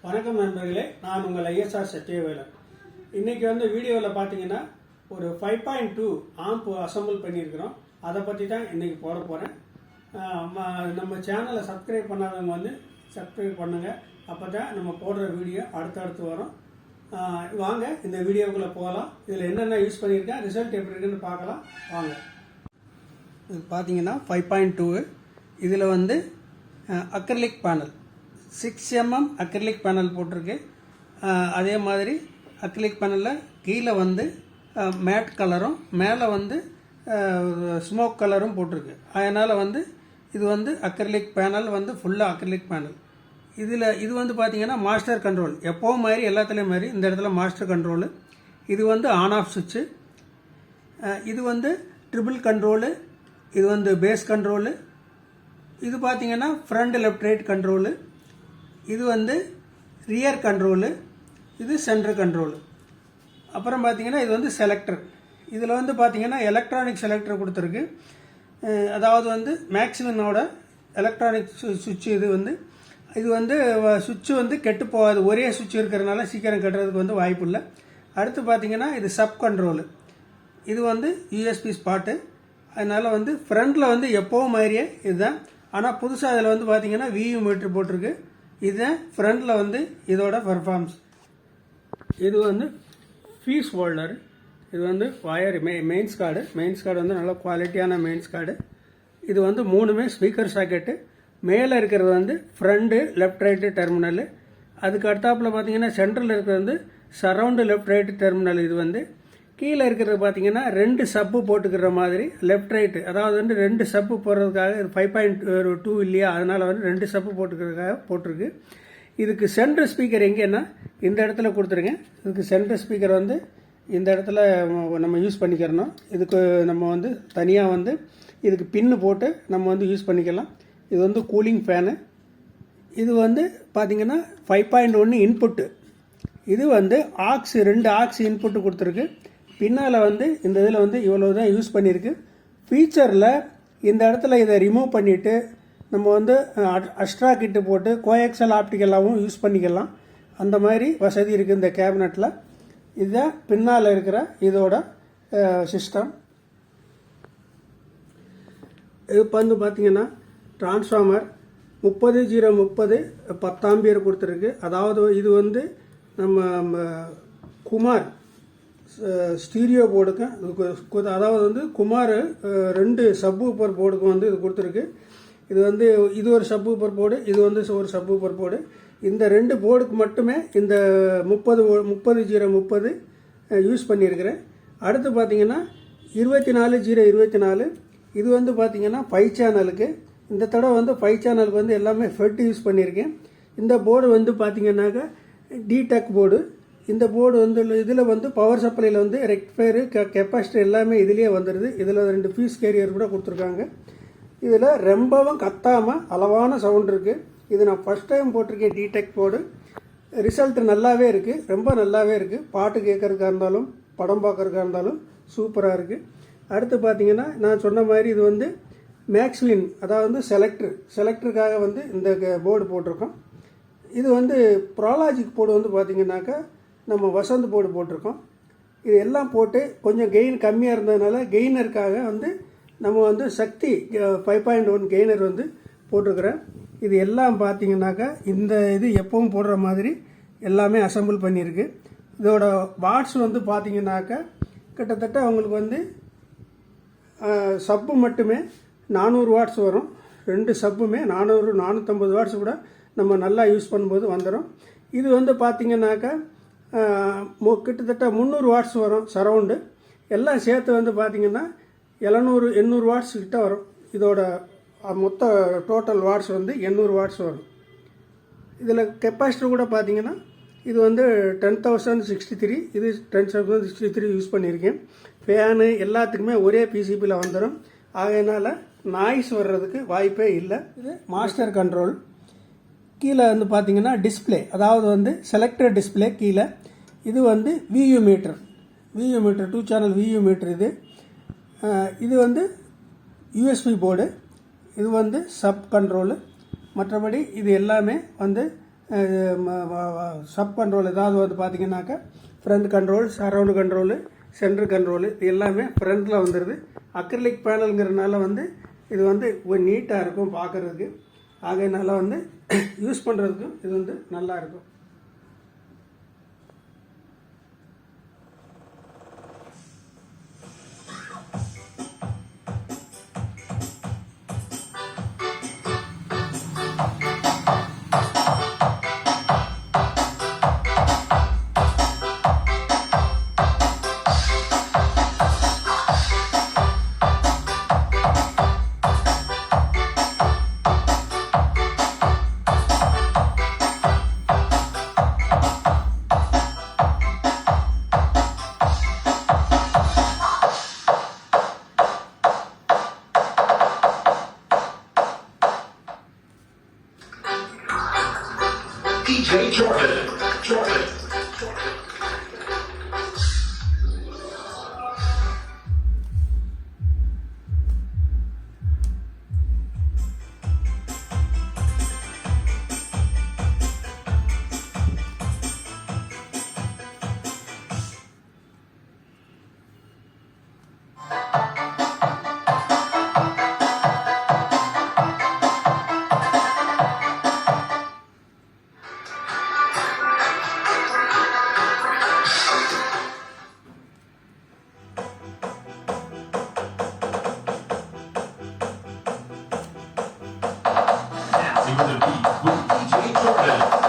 வணக்கம் நண்பர்களே, நான் உங்கள் ISR சத்யவேலன். இன்னைக்கு வீடியோவில் பார்த்தீங்கன்னா ஒரு 5.2 ஆம்ப் அசம்பிள் பண்ணியிருக்கிறோம். அதை பற்றி தான் இன்னைக்கு போட போகிறேன். நம்ம சேனலை சப்ஸ்கிரைப் பண்ணாதவங்க சப்ஸ்கிரைப் பண்ணுங்கள். அப்போ தான் நம்ம போடுற வீடியோ அடுத்தடுத்து வரும். வாங்க இந்த வீடியோக்குள்ளே போகலாம். இதில் என்னென்ன யூஸ் பண்ணியிருக்கேன், ரிசல்ட் எப்படி இருக்குன்னு பார்க்கலாம் வாங்க. இது பார்த்தீங்கன்னா 5.2. இதில் acrylic panel 6 mm acrylic panel போட்டிருக்கு. அதே மாதிரி அக்ரிலிக் பேனலில் கீழே மேட் கலரும் மேலே ஸ்மோக் கலரும் போட்டிருக்கு. அதனால் இது அக்ரிலிக் பேனல் ஃபுல்லாக அக்ரிலிக் பேனல். இது பார்த்தீங்கன்னா மாஸ்டர் கண்ட்ரோல். எப்போவும் மாதிரி எல்லாத்துலேயும் மாதிரி இந்த இடத்துல மாஸ்டர் கண்ட்ரோலு. இது ஆன் ஆஃப் சுவிட்சு. இது ட்ரிபிள் கண்ட்ரோலு. இது பேஸ் கண்ட்ரோலு. இது பார்த்தீங்கன்னா ஃப்ரண்ட் லெஃப்ட் ரைட் கண்ட்ரோலு. இது ரியர் கண்ட்ரோலு. இது சென்டர் கண்ட்ரோலு. அப்புறம் பார்த்தீங்கன்னா இது செலக்டர். இதில் பார்த்தீங்கன்னா எலக்ட்ரானிக் செலக்டர் கொடுத்துருக்கு. அதாவது மேக்ஸிமனோட எலக்ட்ரானிக் சுவிட்ச். இது சுவிட்சு கெட்டு போகாது. ஒரே சுவிட்ச் இருக்கிறதுனால சீக்கிரம் கட்டுறதுக்கு வாய்ப்பு இல்லை. அடுத்து பார்த்தீங்கன்னா இது சப் கண்ட்ரோலு. இது யூஎஸ்பி ஸ்பாட்டு. அதனால் ஃப்ரண்டில் எப்போவும் மாதிரியே இதுதான். ஆனால் புதுசாக அதில் பார்த்தீங்கன்னா வியூ மீட்ரு போட்டிருக்கு. இதுதான் ஃப்ரண்டில் இதோட பர்ஃபார்மன்ஸ். இது ஃபீஸ் ஹோல்டர். இது wire mains card. Mains card நல்ல குவாலிட்டியான மெயின்ஸ் கார்டு. இது மூணுமே ஸ்பீக்கர் சாக்கெட்டு. மேலே இருக்கிறது ஃப்ரண்ட்டு லெஃப்ட் ரைட்டு டெர்மினல். அதுக்கு அடுத்தாப்பில் பார்த்தீங்கன்னா சென்டரில் இருக்கிறது சரவுண்டு லெஃப்ட் ரைட்டு டெர்மினல். இது கீழே இருக்கிறது பார்த்தீங்கன்னா 2 சப்பு போட்டுக்கிற மாதிரி லெஃப்ட் ரைட்டு. அதாவது 2 சப்பு போடுறதுக்காக. இது 5.2 இல்லையா, அதனால் 2 சப்பு போட்டுக்கிறதுக்காக போட்டிருக்கு. இதுக்கு சென்டர் ஸ்பீக்கர் எங்கேன்னா இந்த இடத்துல கொடுத்துருங்க. இதுக்கு சென்டர் ஸ்பீக்கர் இந்த இடத்துல நம்ம யூஸ் பண்ணிக்கிறணும். இதுக்கு நம்ம தனியாக இதுக்கு பின்னு போட்டு நம்ம யூஸ் பண்ணிக்கலாம். இது கூலிங் ஃபேனு. இது பார்த்தீங்கன்னா 5.1 இன்புட்டு. இது ஆக்ஸ் 2 ஆக்ஸ் இன்புட்டு கொடுத்துருக்கு. பின்னால் இந்த இதில் இவ்வளோ தான் யூஸ் பண்ணியிருக்கு. ஃபீச்சரில் இந்த இடத்துல இதை ரிமூவ் பண்ணிவிட்டு நம்ம அஸ்ட்ரா கிட்டு போட்டு கோஎக்சல் ஆப்டிக்கலாகவும் யூஸ் பண்ணிக்கலாம். அந்த மாதிரி வசதி இருக்குது இந்த கேபினட்டில். இதுதான் பின்னால் இருக்கிற இதோட சிஸ்டம். இது பார்த்தீங்கன்னா டிரான்ஸ்ஃபார்மர் 30-030 10 ஆம்பியர் கொடுத்துருக்கு. அதாவது இது நம்ம குமார் ஸ்டீரியோ போர்டுக்கு, அதாவது குமார் 2 சப்வூஃபர் போர்டுக்கு இது கொடுத்துருக்கு. இது ஒரு சப்வூஃபர் போர்டு, இது ஒரு சப்வூஃபர் போர்டு. இந்த 2 போர்டுக்கு மட்டுமே இந்த 30-030 யூஸ் பண்ணியிருக்கிறேன். அடுத்து பார்த்தீங்கன்னா 24-024 இது பார்த்தீங்கன்னா 5 சேனலுக்கு. இந்த தடவை 5 சேனலுக்கு எல்லாமே ஃபெட் யூஸ் பண்ணியிருக்கேன். இந்த போர்டு பார்த்தீங்கன்னாக்கா டிடெக் போர்டு. இந்த போர்டு இதில் பவர் சப்ளையில் ரெக்டிஃபயரு கெப்பாசிட்டர் எல்லாமே இதுலேயே வந்துடுது. இதில் 2 ஃபீஸ் கேரியர் கூட கொடுத்துருக்காங்க. இதில் ரொம்பவும் கத்தாமல் அளவான சவுண்ட் இருக்குது. இது நான் ஃபஸ்ட் டைம் போட்டிருக்கேன் டிடெக் போர்டு. ரிசல்ட் நல்லாவே இருக்குது, ரொம்ப நல்லாவே இருக்குது. பாட்டு கேட்கறதுக்காக இருந்தாலும் படம் பார்க்கறதுக்காக இருந்தாலும் சூப்பராக இருக்குது. அடுத்து பார்த்தீங்கன்னா நான் சொன்ன மாதிரி இது மேக்ஸ்வின், அதாவது செலக்டருக்காக இந்த போர்டு போட்டிருக்கோம். இது ப்ராலாஜிக் போர்டு பார்த்தீங்கன்னாக்கா நம்ம வசந்த் போர்டு போட்டிருக்கோம். இது எல்லாம் போட்டு கொஞ்சம் கெயின் கம்மியாக இருந்ததுனால கெய்னருக்காக நம்ம சக்தி 5.1 கெய்னர் போட்டிருக்கிறேன். இது எல்லாம் பார்த்தீங்கன்னாக்கா இந்த இது எப்பவும் போடுற மாதிரி எல்லாமே அசம்பிள் பண்ணியிருக்கு. இதோட வாட்ஸ் பார்த்தீங்கன்னாக்கா கிட்டத்தட்ட அவங்களுக்கு சப்பு மட்டுமே 400 வாட்ஸ் வரும். 2 சப்புமே 400-450 வாட்ஸ் கூட நம்ம நல்லா யூஸ் பண்ணும்போது வந்துடும். இது பார்த்தீங்கன்னாக்கா கிட்டத்தட்ட 300 வாட்ஸ் வரும் சரவுண்டு. எல்லாம் சேர்த்து பார்த்தீங்கன்னா 700-800 வாட்ஸ் கிட்ட வரும். இதோட மொத்த டோட்டல் வாட்ஸ் 800 வாட்ஸ் வரும். இதில் கெப்பாசிட்டர் கூட பார்த்தீங்கன்னா இது 10,063, இது 10,063 யூஸ் பண்ணியிருக்கேன். ஃபேனு எல்லாத்துக்குமே ஒரே பிசிபியில் வந்துடும். ஆகையினால நாய்ஸ் வர்றதுக்கு வாய்ப்பே இல்லை. இது மாஸ்டர் கண்ட்ரோல். கீழே பார்த்தீங்கன்னா டிஸ்பிளே, அதாவது செலக்டர் டிஸ்பிளே கீழே. இது view meter 2 channel view meter. இது யூஎஸ்பி போர்டு. இது சப் கண்ட்ரோலு. மற்றபடி இது எல்லாமே சப் கண்ட்ரோல் ஏதாவது வந்து பார்த்தீங்கன்னாக்கா front control, surround control, centre control இது எல்லாமே ஃப்ரண்ட்டில் வந்துடுது. அக்ரிலிக் பேனலுங்கிறதுனால வந்து இது வந்து ஒரு நீட்டாக இருக்கும் பார்க்குறதுக்கு. ஆகையினால வந்து யூஸ் பண்ணுறதுக்கும் இது வந்து நல்லா இருக்கும். DJ Jordan. Dancing with the beat with DJ Jordan.